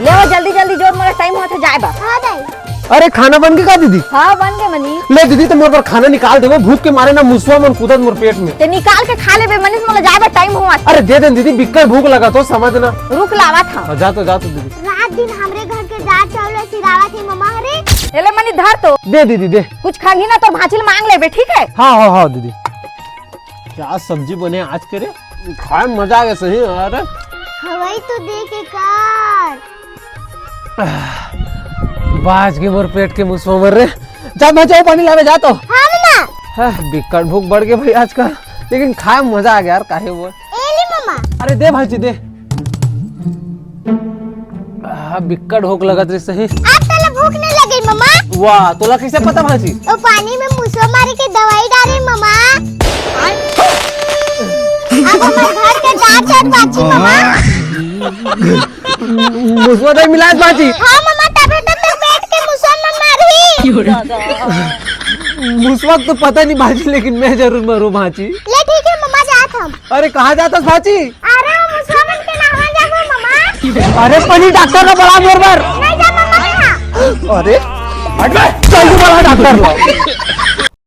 ले वो जल्दी जल्दी जोर मोरा टाइम होता जाए बा। हां दाई। अरे खाना बन के का दीदी? हाँ बन गए मनी। ले दीदी तो मोर पर खाना निकाल दे, वो भूख के मारे ना मुसवा मन कूदत मोर पेट में। ते निकाल के खा ले बे मनीष, मोला जाए बा टाइम हुआ। अरे दे दे दीदी, बिक्कर भूख लगा तो समझना। रुक लावा था। जा तो दीदी। रात दिन हमरे घर के दाल चावल सिरावा थी मम्मा हरे। ले मनी धर तो दे दीदी दे। कुछ खागी ना तो भांचिल मांग ले बे, ठीक है? हाँ दीदी। क्या सब्जी बने आज करे, खाए मजा आ गया सही। अरे हवाई तो दे के कर। बाज के मोर पेट के मुसवा मर रहे। जा मैं चाय पानी लावे जा तो। हां मम्मा। बिक्कर भूख बढ़ गई भाई आज का, लेकिन खाए मजा आ गया यार। काहे वो एली मम्मा। अरे दे भाजी दे। बिक्कर भूख लगत रही सही। आप तला भूख नहीं लगी मम्मा? वाह, तोला कैसे पता भाजी? वो पानी में मुसवा मारे के दवाई डाले मम्मा। अब हमारे घर के दाल चाट बाची मम्मा। मुसवा दे मिलात भाजी। हां मम्मा, तबे तो पेट के मुसवा मारी। मुसवा तो पता नहीं भाजी, लेकिन मैं जरूर मरू भाजी। ले ठीक है मम्मा, जात हम। अरे कहाँ जाता भाजी? अरे मुसवा बन के नहावा जाबो मम्मा। अरे पनी डॉक्टर ना बड़ा मोर पर। नहीं जा मम्मा के यहाँ। अरे हट बे, चल तू बड़ा डॉक्टर लो।